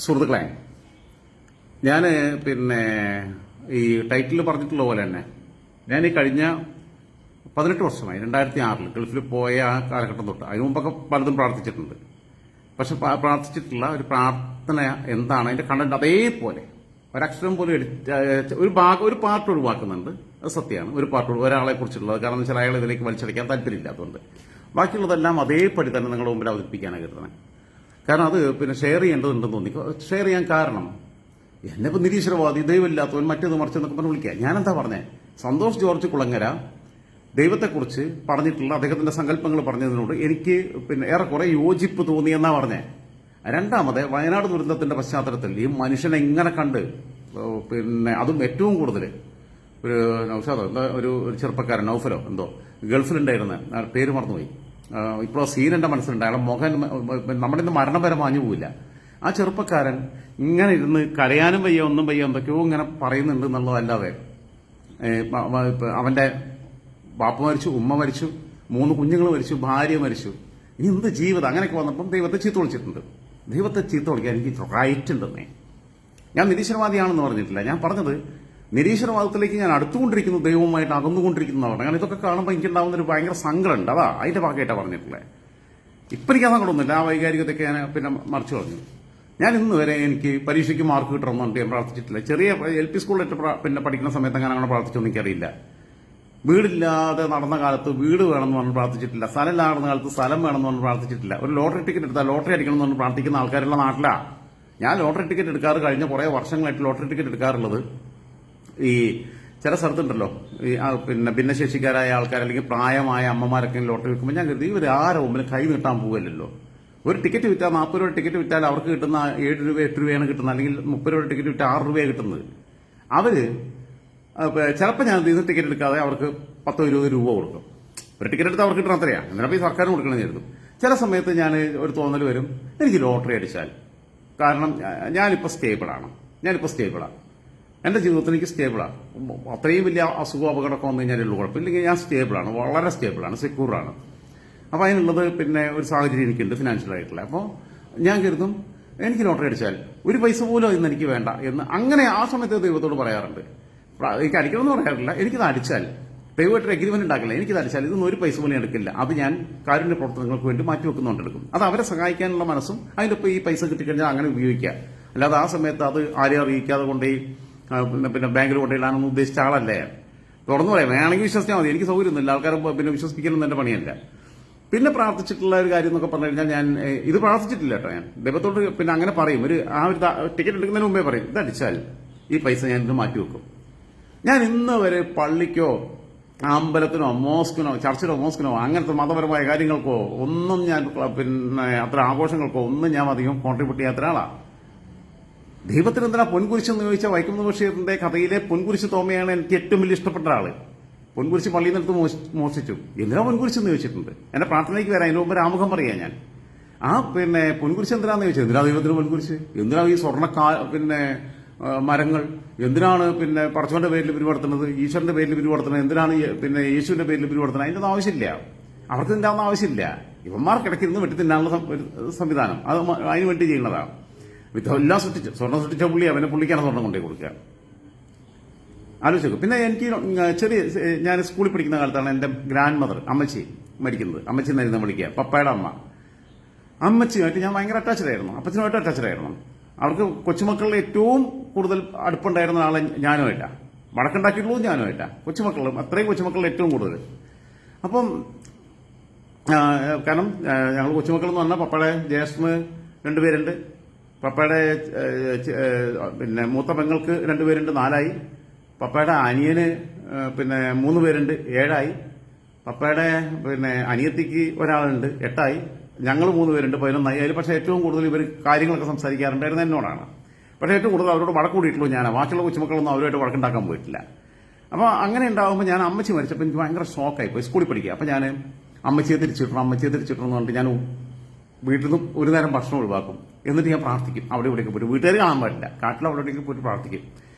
സുഹൃത്തുക്കളെ, ഞാൻ ഈ ടൈറ്റിൽ പറഞ്ഞിട്ടുള്ള പോലെ തന്നെ ഞാൻ ഈ കഴിഞ്ഞ 18 വർഷമായി 2006 ഗൾഫിൽ പോയ ആ കാലഘട്ടം തൊട്ട് അതിനു മുമ്പൊക്കെ പലതും പ്രാർത്ഥിച്ചിട്ടുണ്ട്. പക്ഷെ പ്രാർത്ഥിച്ചിട്ടുള്ള ഒരു പ്രാർത്ഥന എന്താണ്, അതിന്റെ കണ്ടന്റ് അതേപോലെ ഒരക്ഷരം പോലും ഒരു പാർട്ട് ഒഴിവാക്കുന്നുണ്ട്. അത് സത്യമാണ്. ഒരു പാർട്ട് ഒരാളെ കുറിച്ചുള്ളത്, കാരണം എന്ന് വെച്ചാൽ അയാൾ ഇതിലേക്ക് വലിച്ചടിക്കാൻ താല്പര്യമില്ലാത്തതുകൊണ്ട്. ബാക്കിയുള്ളതെല്ലാം അതേപടി തന്നെ നിങ്ങളുടെ മുമ്പിൽ അവതരിപ്പിക്കാനാണ് കരുതുന്നത്. കാരണം അത് ഷെയർ ചെയ്യേണ്ടതുണ്ടെന്ന് തോന്നി. ഷെയർ ചെയ്യാൻ കാരണം എന്നെ ഇപ്പം നിരീശ്വരവാദി, ദൈവമില്ലാത്തവൻ, മറ്റേത് മറിച്ചെന്നൊക്കെ പറഞ്ഞ് വിളിക്കുക. ഞാനെന്താ പറഞ്ഞേ, സന്തോഷ് ജോർജ് കുളങ്ങര ദൈവത്തെക്കുറിച്ച് പറഞ്ഞിട്ടുള്ള അദ്ദേഹത്തിന്റെ സങ്കല്പങ്ങൾ പറഞ്ഞതിനോട് എനിക്ക് ഏറെക്കുറെ യോജിപ്പ് തോന്നിയെന്നാ പറഞ്ഞേ. രണ്ടാമത്, വയനാട് ദുരന്തത്തിന്റെ പശ്ചാത്തലത്തിൽ ഈ മനുഷ്യനെ ഇങ്ങനെ കണ്ട് അതും ഏറ്റവും കൂടുതൽ ഒരു നൗഷാദോ എന്താ ഒരു ചെറുപ്പക്കാരൻ നൗഫലോ എന്തോ ഗൾഫിലുണ്ടായിരുന്ന പേര് മറന്നുപോയി, ഇപ്പോൾ സീൻ എന്റെ മനസ്സിലുണ്ട്. അയാളെ മുഖം നമ്മുടെ ഇന്ന് മരണം വരെ മാഞ്ഞു പോവില്ല. ആ ചെറുപ്പക്കാരൻ ഇങ്ങനെ ഇരുന്ന് കരയാനും വയ്യ, ഒന്നും വയ്യ, എന്തൊക്കെയോ ഇങ്ങനെ പറയുന്നുണ്ട് എന്നുള്ളതല്ലാതെ അവന്റെ ബാപ്പ മരിച്ചു, ഉമ്മ മരിച്ചു, 3 കുഞ്ഞുങ്ങൾ മരിച്ചു, ഭാര്യ മരിച്ചു, ഇനി എന്ത് ജീവിതം. അങ്ങനെയൊക്കെ വന്നപ്പം ദൈവത്തെ ചീത്ത വിളിച്ചിട്ടുണ്ട്. ദൈവത്തെ ചീത്ത വിളിക്കാൻ എനിക്ക് റൈറ്റ് ഉണ്ടെന്നേ. ഞാൻ നിരീശ്വരവാദിയാണെന്ന് പറഞ്ഞിട്ടില്ല. ഞാൻ പറഞ്ഞത് നിരീശ്വരവാദത്തിലേക്ക് ഞാൻ അടുത്തുകൊണ്ടിരിക്കുന്നു, ദൈവവുമായിട്ട് അകന്നുകൊണ്ടിരിക്കുന്നതാണ്. കാരണം ഇതൊക്കെ കാണുമ്പോൾ എനിക്കുണ്ടാവുന്ന ഒരു ഭയങ്കര സങ്കടമുണ്ട്. അതാ അതിന്റെ ഭാഗമായിട്ടാണ് പറഞ്ഞിട്ടുള്ളത്. ഇപ്പം എനിക്ക് സങ്കടമൊന്നുമില്ല. ആ വൈകാരികതയൊക്കെ ഞാൻ മറിച്ചു പറഞ്ഞു. ഞാൻ ഇന്ന് വരെ എനിക്ക് പരീക്ഷയ്ക്ക് മാർക്ക് കിട്ടണമെന്നുണ്ട് ഞാൻ പ്രാർത്ഥിച്ചിട്ടില്ല. ചെറിയ LP സ്കൂളിലിട്ട് പഠിക്കുന്ന സമയത്ത് അങ്ങനെ പ്രാർത്ഥിച്ചൊന്നും എനിക്കറിയില്ല. വീടില്ലാതെ നടന്ന കാലത്ത് വീട് വേണമെന്ന് പറഞ്ഞ് പ്രാർത്ഥിച്ചിട്ടില്ല. സ്ഥലം നടന്ന കാലത്ത് സ്ഥലം വേണമെന്ന് പറഞ്ഞ് പ്രാർത്ഥിച്ചിട്ടില്ല. ഒരു ലോട്ടറി ടിക്കറ്റ് എടുത്താൽ ലോട്ടറി അടിക്കണം എന്ന് പറഞ്ഞ് പ്രാർത്ഥിക്കുന്ന ആൾക്കാരുള്ള നാട്ടിലാ ഞാൻ ലോട്ടറി ടിക്കറ്റ് എടുക്കാറ്. കഴിഞ്ഞ കുറെ വർഷങ്ങളായിട്ട് ലോട്ടറി ടിക്കറ്റ് എടുക്കാറുള്ളത് ഈ ചില സ്ഥലത്തുണ്ടല്ലോ, ഈ ഭിന്നശേഷിക്കാരായ ആൾക്കാർ അല്ലെങ്കിൽ പ്രായമായ അമ്മമാരൊക്കെ ലോട്ടറി വെക്കുമ്പോൾ ഞാൻ കരുതി ഇവർ ആരോ മുമ്പിൽ കൈ നീട്ടാൻ പോവല്ലോ. ഒരു ടിക്കറ്റ് വിറ്റാൽ 40 രൂപ ടിക്കറ്റ് വിറ്റാൽ അവർക്ക് കിട്ടുന്ന 7 രൂപ 8 രൂപയാണ് കിട്ടുന്നത്, അല്ലെങ്കിൽ 30 രൂപ ടിക്കറ്റ് വിറ്റാൽ 6 രൂപയാണ് കിട്ടുന്നത്. അവര് ചിലപ്പോൾ ഞാൻ ഇത് ടിക്കറ്റ് എടുക്കാതെ അവർക്ക് 10-20 രൂപ കൊടുക്കും. ഒരു ടിക്കറ്റ് എടുത്താൽ അവർക്ക് കിട്ടണം അത്രയാണ്. എന്തിനാ ഈ സർക്കാരിന് കൊടുക്കണമെന്ന് കരുതും. ചില സമയത്ത് ഞാൻ ഒരു തോന്നൽ വരും, എനിക്ക് ലോട്ടറി അടിച്ചാൽ, കാരണം ഞാനിപ്പോൾ സ്റ്റേബിളാണ്. എന്റെ ജീവിതത്തിൽ എനിക്ക് സ്റ്റേബിളാണ്. അത്രയും വലിയ അസുഖം അപകടമൊക്കെ വന്നു കഴിഞ്ഞാലുള്ള കുഴപ്പമില്ലെങ്കിൽ ഞാൻ സ്റ്റേബിളാണ്, വളരെ സ്റ്റേബിളാണ്, സെക്യൂറാണ്. അപ്പോൾ അതിനുള്ളത് ഒരു സാഹചര്യം എനിക്കുണ്ട് ഫിനാൻഷ്യലായിട്ടുള്ള. അപ്പോൾ ഞാൻ കരുതും എനിക്ക് ലോട്ടറി അടിച്ചാൽ ഒരു പൈസ പോലും ഇന്ന് എനിക്ക് വേണ്ട എന്ന്. അങ്ങനെ ആ സമയത്ത് ദൈവത്തോട് പറയാറുണ്ട്. എനിക്ക് അടിക്കണമെന്ന് പറയാറില്ല. എനിക്കിത് അടിച്ചാൽ ദൈവമായിട്ടൊരു എഗ്രിമെന്റ് ഉണ്ടാക്കില്ല. എനിക്കിത് അടിച്ചാൽ ഇതൊന്നും ഒരു പൈസ പോലും എടുക്കില്ല. അത് ഞാൻ കാരുണ്യ പ്രവർത്തനങ്ങൾക്ക് വേണ്ടി മാറ്റിവെക്കുന്നുണ്ടെടുക്കും. അത് അവരെ സഹായിക്കാനുള്ള മനസ്സും അതിൻ്റെ ഒപ്പം ഈ പൈസ കിട്ടിക്കഴിഞ്ഞാൽ അങ്ങനെ ഉപയോഗിക്കുക. അല്ലാതെ ആ സമയത്ത് അത് ആരെയും അറിയിക്കാതെ കൊണ്ടുപോയി ബാങ്കിൽ കൊണ്ടുപോയിടാനൊന്നും ഉദ്ദേശിച്ച ആളല്ലേ. തുറന്നു പറയാം, വേണമെങ്കിൽ വിശ്വസിച്ചാൽ മതി. എനിക്ക് സൗകര്യമൊന്നുമില്ല, ആൾക്കാരെ വിശ്വസിപ്പിക്കലൊന്നും എന്റെ പണിയല്ല. പിന്നെ പ്രാർത്ഥിച്ചിട്ടുള്ള ഒരു കാര്യം എന്നൊക്കെ പറഞ്ഞു കഴിഞ്ഞാൽ, ഞാൻ ഇത് പ്രാർത്ഥിച്ചിട്ടില്ല കേട്ടോ. ഞാൻ ദൈവത്തോട് അങ്ങനെ പറയും, ആ ഒരു ടിക്കറ്റ് എടുക്കുന്നതിന് മുമ്പേ പറയും, ഇതടിച്ചാൽ ഈ പൈസ ഞാൻ ഇത് മാറ്റിവെക്കും. ഞാൻ ഇന്ന് വരെ പള്ളിക്കോ അമ്പലത്തിനോ മോസ്കിനോ ചർച്ചിലോ മോസ്കിനോ അങ്ങനത്തെ മതപരമായ കാര്യങ്ങൾക്കോ ഒന്നും ഞാൻ അത്ര ആഘോഷങ്ങൾക്കോ ഒന്നും ഞാൻ അധികം കോൺട്രിബ്യൂട്ട് ചെയ്യാത്ത ഒരാളാണ്. ദൈവത്തിന് എന്തിനാ പൊൻകുരിശെന്ന് ചോദിച്ചാൽ വൈക്കം ബഷീറിന്റെ കഥയിലെ പൊൻകുരിശ് തോമയാണ് എനിക്ക് ഏറ്റവും വലിയ ഇഷ്ടപ്പെട്ട ആള്. പൊൻകുരിശ് പള്ളിയിൽ നിന്നെടുത്ത് മോഷ്ടിച്ചു. എന്തിനാ പൊൻകുരിശെന്ന് ചോദിച്ചിട്ടുണ്ട്. എന്റെ പ്രാർത്ഥനയ്ക്ക് വരാം, അതിന് മുമ്പ് ആമുഖം പറയാം ഞാൻ. ആ പൊൻകുരിശ് എന്തിനാന്ന് ചോദിച്ചത്, എന്തിനാ ദൈവത്തിന് പൊൻകുരിശ്, എന്തിനാ ഈ സ്വർണ്ണ മരങ്ങൾ, എന്തിനാണ് പടച്ചവന്റെ പേരിൽ പിരിവടത്തുന്നത്, ഈശ്വരന്റെ പേരിൽ പിരിവടത്തുന്നത്, എന്തിനാണ് യേശുവിന്റെ പേരിൽ പിരിവടത്തുന്നത്, അതിന്റെ ഒന്നും ആവശ്യമില്ല. അവർക്ക് ഇതിന്റെ ഒന്നും ആവശ്യമില്ല. ഇവന്മാർക്ക് ഇടയ്ക്കിരുന്ന് വെട്ടി തിന്നാനുള്ള സംവിധാനം അത് അതിന് വേണ്ടി ചെയ്യുന്നതാണ്. എല്ലാം സൃഷ്ടിച്ചു, സ്വർണ്ണം സൃഷ്ടിച്ച പുള്ളിക്കാണ് സ്വർണ്ണം കൊണ്ടേ കൊടുക്കുക. ആലോചിച്ചു. പിന്നെ എനിക്ക് ഞാൻ സ്കൂളിൽ പഠിക്കുന്ന കാലത്താണ് എന്റെ ഗ്രാൻഡ് മദർ അമ്മച്ചി മരിക്കുന്നത്. അമ്മച്ചി എന്നായിരുന്നു വിളിക്കുക, പപ്പയുടെ അമ്മ. അമ്മച്ചിയുമായിട്ട് ഞാൻ ഭയങ്കര അറ്റാച്ച്ഡ് ആയിരുന്നു, അപ്പച്ചനുമായിട്ട് അറ്റാച്ച്ഡ് ആയിരുന്നു. അവർക്ക് കൊച്ചുമക്കളിൽ ഏറ്റവും കൂടുതൽ അടുപ്പുണ്ടായിരുന്ന ആളെ ഞാനുമായിട്ടാ, വഴക്കുണ്ടാക്കിയിട്ടുള്ളൂ ഞാനുമായിട്ടാ. കൊച്ചുമക്കളും അത്രയും കൊച്ചുമക്കളിൽ ഏറ്റവും കൂടുതൽ. അപ്പം കാരണം ഞങ്ങൾ കൊച്ചുമക്കൾ എന്ന് പറഞ്ഞാൽ പപ്പയുടെ ജ്യേഷ്ഠന് 2 പേരുണ്ട്, പപ്പയുടെ മൂത്ത പെങ്ങൾക്ക് 2 പേരുണ്ട്, 4 ആയി. പപ്പയുടെ അനിയന് 3 പേരുണ്ട്, 7 ആയി. പപ്പയുടെ അനിയത്തിക്ക് ഒരാളുണ്ട്, 8 ആയി. ഞങ്ങൾ 3 പേരുണ്ട്, 11 ആയി. അതിൽ പക്ഷേ ഏറ്റവും കൂടുതൽ ഇവർ കാര്യങ്ങളൊക്കെ സംസാരിക്കാറുണ്ടായിരുന്നു എന്നോടാണ്. പക്ഷേ ഏറ്റവും കൂടുതൽ അവരോട് വഴക്ക് കൂടിയിട്ടുള്ളൂ ഞാനാ. ബാക്കിയുള്ള കൊച്ചുമക്കളൊന്നും അവരുമായിട്ട് വഴക്കുണ്ടാക്കാൻ പോയിട്ടില്ല. അപ്പോൾ അങ്ങനെ ഉണ്ടാകുമ്പോൾ ഞാൻ അമ്മച്ചി മരിച്ചപ്പോൾ എനിക്ക് ഭയങ്കര ഷോക്കായി പോയി. സ്കൂളിൽ പഠിക്കുക. അപ്പോൾ ഞാൻ അമ്മച്ചിയെ തിരിച്ചിട്ടണം എന്ന് പറഞ്ഞിട്ട് ഞാൻ വീട്ടിൽ നിന്ന് ഒരു നേരം ഭക്ഷണം ഒഴിവാക്കും. എന്നിട്ട് ഞാൻ പ്രാർത്ഥിക്കും, അവിടെ ഇവിടേക്ക് പോയിട്ട്. വീട്ടുകാർ കാണാൻ പാടില്ല, കാട്ടിൽ അവിടെ ഇവിടേക്ക് പോയിട്ട് പ്രാർത്ഥിക്കും.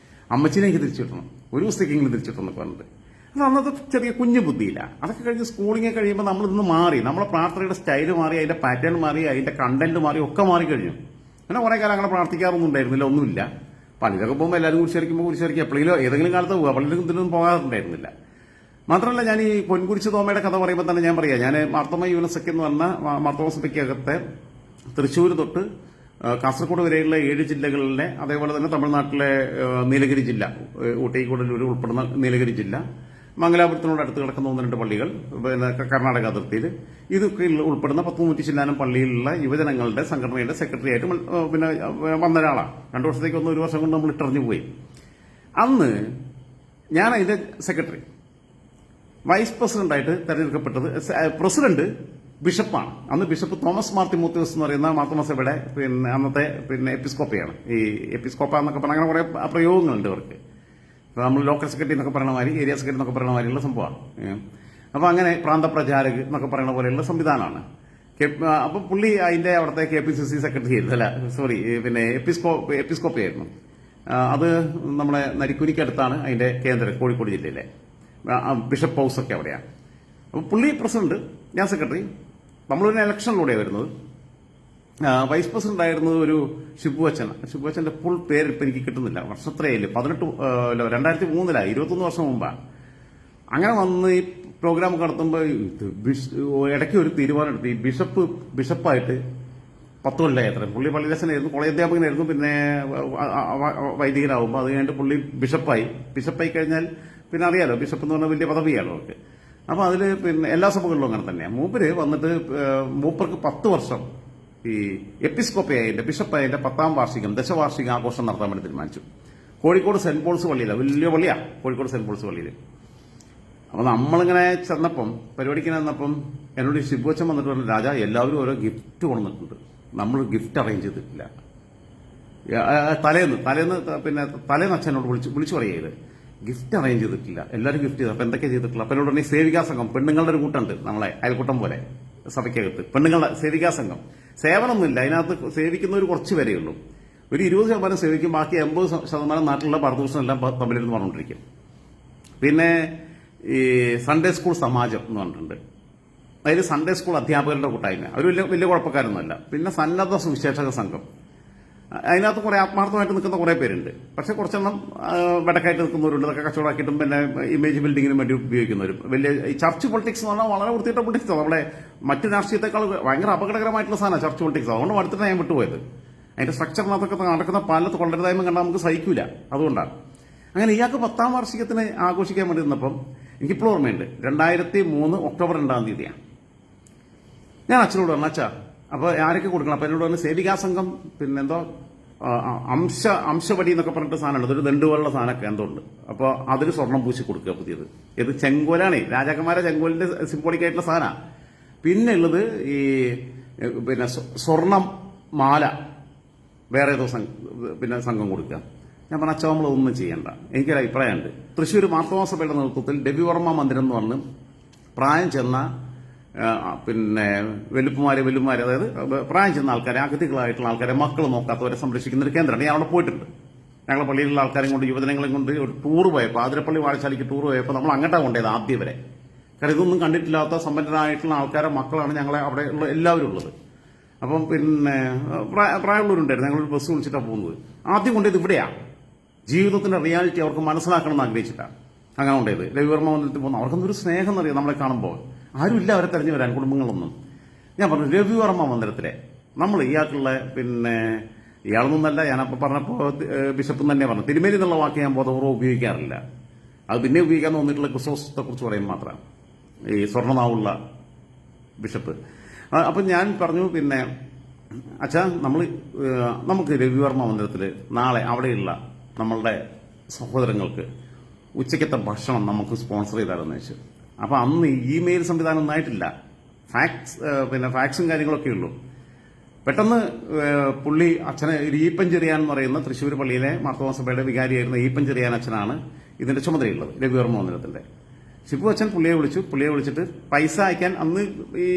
അമ്മച്ചിനെ എനിക്ക് തിരിച്ചിട്ടണം, ഒരു ദിവസത്തേക്കെങ്കിലും തിരിച്ചിട്ടണം എന്നൊക്കെ പറഞ്ഞിട്ട്. അത് അന്നത്തെ ചെറിയ കുഞ്ഞു ബുദ്ധിയില്ല. അതൊക്കെ കഴിഞ്ഞ് സ്കൂളിങ് കഴിയുമ്പോൾ നമ്മളിന്ന് മാറി, നമ്മളെ പ്രാർത്ഥനയുടെ സ്റ്റൈല് മാറി, അതിന്റെ പാറ്റേൺ മാറി, അതിന്റെ കണ്ടന്റ് മാറി, ഒക്കെ മാറിക്കഴിഞ്ഞു. പിന്നെ കുറേ കാലം അങ്ങനെ പ്രാർത്ഥിക്കാറൊന്നും ഉണ്ടായിരുന്നില്ല, ഒന്നുമില്ല. പള്ളിയിലൊക്കെ പോകുമ്പോൾ എല്ലാവരും കുരിശരിക്കും എപ്പോഴെങ്കിലും ഏതെങ്കിലും കാലത്ത് പോകുക, പള്ളിയിലും ഇതിലൊന്നും പോകാറുണ്ടായിരുന്നില്ല. മാത്രമല്ല, ഞാൻ ഈ പൊൻകുരിശ് തോമയുടെ കഥ പറയുമ്പോൾ തന്നെ ഞാൻ പറയാം, ഞാൻ മാർത്തോമ യൂനിസെക്ക് എന്ന് പറഞ്ഞ മാർത്തോമ സഭയ്ക്കകത്തെ തൃശ്ശൂർ തൊട്ട് കാസർഗോഡ് വരെയുള്ള 7 ജില്ലകളിലെ, അതേപോലെ തന്നെ തമിഴ്നാട്ടിലെ നീലഗിരി ജില്ല, ഊട്ടി കൂടലൂർ ഉൾപ്പെടുന്ന നീലഗിരി ജില്ല, മംഗലാപുരത്തിനോട് അടുത്ത് കിടക്കുന്ന 1-2 പള്ളികൾ, പിന്നെ കർണാടക അതിർത്തിയിൽ, ഇതൊക്കെ ഉൾപ്പെടുന്ന 10-100 ചില്ലാനം പള്ളിയിലുള്ള യുവജനങ്ങളുടെ സംഘടനയുടെ സെക്രട്ടറി ആയിട്ട് പിന്നെ വന്ന ഒരാളാണ്. 2 വർഷത്തേക്ക് 1 വർഷം കൊണ്ട് നമ്മൾ ഇട്ടറിഞ്ഞു പോയി. അന്ന് ഞാൻ അതിന്റെ സെക്രട്ടറി, വൈസ് പ്രസിഡന്റായിട്ട് തെരഞ്ഞെടുക്കപ്പെട്ടത്. പ്രസിഡന്റ് ബിഷപ്പാണ്. അന്ന് ബിഷപ്പ് തോമസ് മാർ തിമോത്തിയോസ് എന്ന് പറയുന്ന മാർത്തോമ സഭയുടെ പിന്നെ അന്നത്തെ പിന്നെ എപ്പിസ്കോപ്പയാണ്. ഈ എപ്പിസ്കോപ്പ എന്നൊക്കെ പറഞ്ഞാൽ അങ്ങനെ കുറെ പ്രയോഗങ്ങളുണ്ട് ഇവർക്ക്. നമ്മൾ ലോക്കൽ സെക്രട്ടറി എന്നൊക്കെ പറയുന്ന മാതിരി, ഏരിയ സെക്രട്ടറി എന്നൊക്കെ പറയുന്ന മാതിരിയുള്ള സംഭവമാണ്. അപ്പോൾ അങ്ങനെ പ്രാന്തപ്രചാരക് എന്നൊക്കെ പറയുന്ന പോലെയുള്ള സംവിധാനമാണ്. അപ്പോൾ പുള്ളി അതിന്റെ അവിടുത്തെ KPCC സെക്രട്ടറി ആയിരുന്നു, അല്ല സോറി, പിന്നെ എപ്പിസ്കോപ്പയായിരുന്നു. അത് നമ്മുടെ നരിക്കുനിക്കടുത്താണ് അതിന്റെ കേന്ദ്രം, കോഴിക്കോട് ജില്ലയിലെ ബിഷപ്പ് ഹൗസ് ഒക്കെ അവിടെയാണ്. അപ്പോൾ പുള്ളി പ്രസിഡന്റ്, ഞാൻ സെക്രട്ടറി. നമ്മളൊരു ഇലക്ഷനിലൂടെയാണ് വരുന്നത്. വൈസ് പ്രസിഡന്റ് ആയിരുന്നത് ഒരു ഷിബുവച്ചൻ. ഷിബുവച്ചന്റെ ഫുൾ പേര് ഇപ്പം എനിക്ക് കിട്ടുന്നില്ല. വർഷത്രയില് 2003 21 വർഷം മുമ്പാണ്. അങ്ങനെ വന്ന് ഈ പ്രോഗ്രാം നടത്തുമ്പോൾ ഇടയ്ക്ക് ഒരു തീരുമാനം എടുത്തു. ഈ ബിഷപ്പായിട്ട് 10 കൊല്ലമായി അത്ര. പുള്ളി പള്ളിയിലച്ഛനായിരുന്നു, കോളേജ് അധ്യാപകനായിരുന്നു, പിന്നെ വൈദികനാവുമ്പോൾ അത് കഴിഞ്ഞിട്ട് പുള്ളി ബിഷപ്പായി കഴിഞ്ഞാൽ പിന്നെ അറിയാലോ, ബിഷപ്പ് എന്ന് പറഞ്ഞാൽ വലിയ പദവിയാണോ അവർക്ക്. അപ്പൊ അതില് പിന്നെ എല്ലാ സഭകളിലും അങ്ങനെ തന്നെയാണ്. മൂപ്പര് വന്നിട്ട് മൂപ്പർക്ക് 10 വർഷം ഈ എപ്പിസ്കോപ്പയായതിന്റെ, ബിഷപ്പായതിന്റെ 10ാം വാർഷികം, ദശവാർഷിക ആഘോഷം നടത്താൻ വേണ്ടി തീരുമാനിച്ചു. കോഴിക്കോട് സെന്റ് പോൾസ് പള്ളിയിലാണ്, വലിയ പള്ളിയാ കോഴിക്കോട് സെന്റ് പോൾസ് പള്ളിയിൽ. അപ്പൊ നമ്മളിങ്ങനെ ചെന്നപ്പം, പരിപാടിക്ക് ചെന്നപ്പം എന്നോട് ശിബുവച്ചൻ വന്നിട്ട് പറഞ്ഞു, രാജാ എല്ലാവരും ഓരോ ഗിഫ്റ്റ് കൊണ്ടുവന്നിട്ടുണ്ട്, നമ്മൾ ഗിഫ്റ്റ് അറേഞ്ച് ചെയ്തിട്ടില്ല. തലേന്ന് അച്ഛനോട് വിളിച്ചു പറയത്, ഗിഫ്റ്റ് അറേഞ്ച് ചെയ്തിട്ടില്ല, എല്ലാവരും ഗിഫ്റ്റ് ചെയ്തു. അപ്പൊ എന്തൊക്കെ ചെയ്തിട്ടില്ല? അപ്പൊ എന്നോട് പറഞ്ഞാൽ സേവികാ സംഘം, പെണ്ണുങ്ങളുടെ ഒരു കൂട്ടുണ്ട് നമ്മളെ അയൽക്കൂട്ടം പോലെ സഭയ്ക്കകത്ത്, പെണ്ണുങ്ങളുടെ സേവികാ സംഘം. സേവനമൊന്നുമില്ല അതിനകത്ത്, സേവിക്കുന്നവർ കുറച്ച് പേരെയുള്ളൂ. ഒരു 20% സേവിക്കും, ബാക്കി 80% നാട്ടിലുള്ള പരദൂഷണം എല്ലാം തമ്മിലിരുന്ന് പറഞ്ഞുകൊണ്ടിരിക്കും. പിന്നെ ഈ സൺഡേ സ്കൂൾ സമാജം എന്ന് പറഞ്ഞിട്ടുണ്ട്. അതിൽ സൺഡേ സ്കൂൾ അധ്യാപകരുടെ കൂട്ടായ്മ, അവർ വലിയ കുഴപ്പക്കാരൊന്നുമല്ല. പിന്നെ സന്നദ്ധ സുവിശേഷക സംഘം, അതിനകത്ത് കുറെ ആത്മാർത്ഥമായിട്ട് നിൽക്കുന്ന കുറെ പേരുണ്ട്. പക്ഷെ കുറച്ചെണ്ണം വടക്കായിട്ട് നിൽക്കുന്നവരുണ്ട്, അതൊക്കെ കച്ചവടമാക്കിയിട്ടും പിന്നെ ഇമേജ് ബിൽഡിങ്ങിനും വേണ്ടി ഉപയോഗിക്കുന്നവരും. വലിയ ഈ ചർച്ച് പൊളിറ്റിക്സ് എന്ന് പറഞ്ഞാൽ വളരെ വൃത്തിയിട്ട പൊളിറ്റിക്സ്, നമ്മുടെ മറ്റു രാഷ്ട്രീയത്തെക്കാൾ ഭയങ്കര അപകടകരമായിട്ടുള്ള സാധനമാണ് ചർച്ച് പൊളിറ്റിക്സ്. അതുകൊണ്ട് അടുത്തിട്ട് ഞാൻ വിട്ടുപോയത്. അതിന്റെ സ്ട്രക്ചറിനകത്തൊക്കെ നടക്കുന്ന പലത്ത് കൊള്ളരുതായ്മ കണ്ടാൽ നമുക്ക് സഹിക്കൂല, അതുകൊണ്ടാണ്. അങ്ങനെ ഇയാൾക്ക് 10ാം വാർഷികത്തിന് ആഘോഷിക്കാൻ വേണ്ടി നിന്നപ്പം എനിക്കിപ്പോൾ ഓർമ്മയുണ്ട്, 2003 ഒക്ടോബർ 2-ാം തീയതിയാണ്. ഞാൻ അച്ഛനോട് പറഞ്ഞു, അച്ഛാ അപ്പൊ ആരൊക്കെ കൊടുക്കണം? അപ്പൊ എന്നോട് പറഞ്ഞ് സേവികാ സംഘം, പിന്നെന്തോ അംശവടി എന്നൊക്കെ പറഞ്ഞിട്ട് സാധനമുണ്ട്, അതൊരു ദണ്ടുപോലുള്ള സാധനമൊക്കെ എന്തോ ഉണ്ട്. അപ്പോൾ അതിന് സ്വർണം പൂശി കൊടുക്കുക പുതിയത്. ഇത് ചെങ്കോലാണ്, രാജാക്കന്മാരെ ചെങ്കോലിന്റെ സിംബോളിക് ആയിട്ടുള്ള സാധനമാണ്. പിന്നെ ഉള്ളത് ഈ പിന്നെ സ്വർണം മാല വേറെ ഏതോ പിന്നെ സംഘം കൊടുക്കുക. ഞാൻ പറഞ്ഞ അച്ഛൻ നമ്മളൊന്നും ചെയ്യണ്ട, എനിക്കൊരു അഭിപ്രായമുണ്ട്. തൃശ്ശൂർ മാർത്തോമ സഭയുടെ നേതൃത്വത്തിൽ രവിവർമ്മ മന്ദിരം എന്ന് പറഞ്ഞ് പ്രായം ചെന്ന പിന്നെ വെല്ലുമാര്, അതായത് പ്രായം ചെന്ന ആൾക്കാരെ, അഗതികളായിട്ടുള്ള ആൾക്കാരെ, മക്കൾ നോക്കാത്തവരെ സംരക്ഷിക്കുന്ന ഒരു കേന്ദ്രമാണ്. ഞാൻ അവിടെ പോയിട്ടുണ്ട്. ഞങ്ങളുടെ പള്ളിയിലുള്ള ആൾക്കാരെയും കൊണ്ട്, യുവജനങ്ങളെയും കൊണ്ട് ഒരു ടൂർ പോയപ്പോൾ, ആതിരപ്പള്ളി വാഴശാലിക്ക് ടൂർ പോയപ്പോൾ നമ്മൾ അങ്ങോട്ടാണ് കൊണ്ടുപോയത് ആദ്യം വരെ. കാരണം ഇതൊന്നും കണ്ടിട്ടില്ലാത്ത സമ്പന്നരായിട്ടുള്ള ആൾക്കാരെ മക്കളാണ് ഞങ്ങളെ അവിടെ ഉള്ള എല്ലാവരും ഉള്ളത്. അപ്പം പിന്നെ പ്രായമുള്ളവരുണ്ടായിരുന്നു. ഞങ്ങളൊരു ബസ് വിളിച്ചിട്ടാണ് പോകുന്നത്. ആദ്യം കൊണ്ടുപോയത് ഇവിടെയാണ്. ജീവിതത്തിന്റെ റിയാലിറ്റി അവർക്ക് മനസ്സിലാക്കണം എന്ന് ആഗ്രഹിച്ചിട്ടാണ് അങ്ങനെ കൊണ്ടുപോയത്. രവിവർമ്മ മന്ദിരത്തിൽ പോകുന്ന അവർക്കൊന്നും ഒരു സ്നേഹം എന്നറിയാം നമ്മളെ കാണുമ്പോൾ. ആരുമില്ല അവരെ തെരഞ്ഞു വരാൻ, കുടുംബങ്ങളൊന്നും. ഞാൻ പറഞ്ഞു രവിവർമ്മ മന്ദിരത്തിലെ നമ്മൾ ഇയാൾക്കുള്ള പിന്നെ ഇയാളൊന്നുമല്ല, ഞാനപ്പോൾ പറഞ്ഞപ്പോൾ ബിഷപ്പ് തന്നെ പറഞ്ഞു, തിരുമേനി എന്നുള്ള വാക്ക് ഞാൻ ബോധപൂർവ്വം ഉപയോഗിക്കാറില്ല. അത് പിന്നെ ഉപയോഗിക്കാൻ തോന്നിയിട്ടുള്ള ക്രിസ്തോസത്തെ കുറിച്ച് പറയും മാത്രം, ഈ സ്വർണ്ണനാവുള്ള ബിഷപ്പ്. അപ്പം ഞാൻ പറഞ്ഞു, പിന്നെ അച്ഛാ നമുക്ക് രവിവർമ്മ മന്ദിരത്തിൽ നാളെ അവിടെയുള്ള നമ്മളുടെ സഹോദരങ്ങൾക്ക് ഉച്ചയ്ക്കത്തെ ഭക്ഷണം നമുക്ക് സ്പോൺസർ ചെയ്താലെന്ന് വെച്ചു. അപ്പൊ അന്ന് ഇമെയിൽ സംവിധാനം ഒന്നും ആയിട്ടില്ല, ഫാക്സും കാര്യങ്ങളൊക്കെ ഉള്ളൂ. പെട്ടെന്ന് പുള്ളി അച്ഛനെ ഈപ്പൻ ചെറിയാൻ എന്ന് പറയുന്ന തൃശ്ശൂർ പള്ളിയിലെ മാർത്തോമ സഭയുടെ വികാരിയായിരുന്ന ഈപ്പൻ ചെറിയാൻ അച്ഛനാണ് ഇതിന്റെ ചുമതലയുള്ളത്, രവിവർമ്മ മന്ദിരത്തിന്റെ. ഷിബു അച്ഛൻ പുള്ളിയെ വിളിച്ചിട്ട് പൈസ അയക്കാൻ അന്ന് ഈ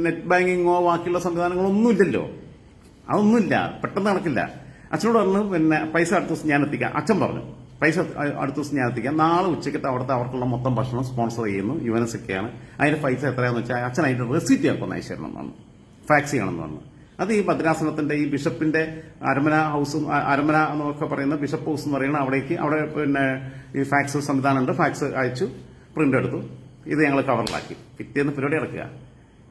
നെറ്റ് ബാങ്കിങ്ങോ ബാക്കിയുള്ള സംവിധാനങ്ങളൊന്നും ഇല്ലല്ലോ, അതൊന്നുമില്ല, പെട്ടെന്ന് നടക്കില്ല. അച്ഛനോട് പറഞ്ഞു, പിന്നെ പൈസ അടുത്ത ദിവസം ഞാൻ എത്തിക്കാം. അച്ഛൻ പറഞ്ഞു പൈസ അടുത്ത ദിവസം ഞാൻ എത്തിക്കാം, നാളെ ഉച്ചയ്ക്കത്തെ അവിടുത്തെ അവർക്കുള്ള മൊത്തം ഭക്ഷണം സ്പോൺസർ ചെയ്യുന്നു, യുഎൻഎസ്ഒക്കെയാണ്, അതിന്റെ പൈസ എത്രയാണെന്ന് വെച്ചാൽ അച്ഛൻ അതിന്റെ റെസിപ്റ്റ് ആക്കുന്ന അയച്ചു തരണം എന്ന് പറഞ്ഞു, ഫാക്സ് ചെയ്യണമെന്ന് പറഞ്ഞു. അത് ഈ ഭദ്രാസനത്തിന്റെ ഈ ബിഷപ്പിന്റെ അരമന ഹൗസും അരമന എന്നൊക്കെ പറയുന്ന ബിഷപ്പ് ഹൗസ് എന്ന് പറയുന്ന അവിടെ പിന്നെ ഈ ഫാക്സ് സംവിധാനമുണ്ട്. ഫാക്സ് അയച്ചു, പ്രിന്റ് എടുത്തു, ഇത് ഞങ്ങൾ കവറിലാക്കി. പിറ്റേന്ന് പരിപാടി ഇറക്കുക.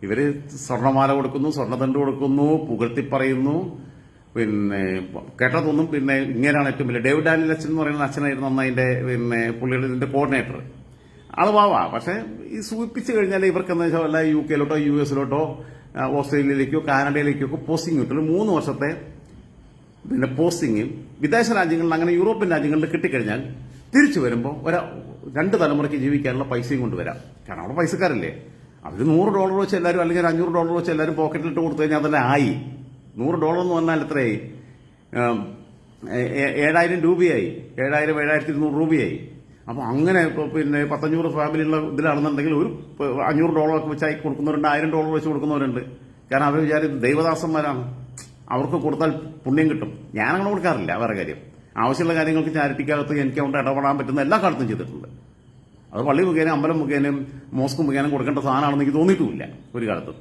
ഇവര് സ്വർണ്ണമാല കൊടുക്കുന്നു, സ്വർണ്ണദണ്ഡ് കൊടുക്കുന്നു, പുകഴ്ത്തി പറയുന്നു. പിന്നെ കേട്ടതൊന്നും പിന്നെ ഇങ്ങനെയാണ് ഏറ്റവും വലിയ ഡേവിഡ് ഡാനിയൽ അച്ഛൻ എന്ന് പറയുന്ന അച്ഛനായിരുന്നു അന്ന് അതിന്റെ പിന്നെ പുള്ളിയുടെ ഇതിന്റെ കോർഡിനേറ്റർ. ആള് വാവാ. പക്ഷെ ഈ സൂചിപ്പിച്ചു കഴിഞ്ഞാൽ ഇവർക്ക് എന്താ വെച്ചാൽ വല്ല UK US ഓസ്ട്രേലിയയിലേക്കോ കാനഡയിലേക്കോ ഒക്കെ പോസ്റ്റിംഗ് കിട്ടും. 3 വർഷത്തെ പിന്നെ പോസ്റ്റിംഗ് വിദേശ രാജ്യങ്ങളിൽ, അങ്ങനെ യൂറോപ്യൻ രാജ്യങ്ങളിൽ കിട്ടിക്കഴിഞ്ഞാൽ തിരിച്ചു വരുമ്പോൾ 2 തലമുറയ്ക്ക് ജീവിക്കാനുള്ള പൈസയും കൊണ്ടുവരാം. കാരണം അവിടെ പൈസക്കാരല്ലേ. അവർ $100 വെച്ച് എല്ലാവരും, അല്ലെങ്കിൽ $500 വെച്ച് എല്ലാവരും പോക്കറ്റിലിട്ട് കൊടുത്തു കഴിഞ്ഞാൽ അതല്ലേ ആയി. $100 എന്ന് പറഞ്ഞാൽ എത്രയായി? 7,000 രൂപയായി. 7,200 രൂപയായി. അപ്പൊ അങ്ങനെ പിന്നെ 1,500 ഫാമിലിയുള്ള ഇതിലാണെന്നുണ്ടെങ്കിൽ ഒരു $500 ഒക്കെ വെച്ചായി കൊടുക്കുന്നവരുണ്ട്, $1,000 വെച്ച് കൊടുക്കുന്നവരുണ്ട്. കാരണം അവർ വിചാരിച്ച് ദൈവദാസന്മാരാണ്, അവർക്ക് കൊടുത്താൽ പുണ്യം കിട്ടും. ഞാനങ്ങനെ കൊടുക്കാറില്ല. വേറെ കാര്യം, ആവശ്യമുള്ള കാര്യങ്ങൾക്ക് ചാരിറ്റിക്കകത്ത് എനിക്ക് കൊണ്ട് ഇടപെടാൻ പറ്റുന്ന എല്ലാ കാലത്തും ചെയ്തിട്ടുണ്ട്. അത് പള്ളി മുഖേന, അമ്പലം മുഖേനയും മോസ്ക് മുഖേനയും കൊടുക്കേണ്ട സാധനമാണെന്ന് എനിക്ക് തോന്നിയിട്ടുമില്ല ഒരു കാലത്തും.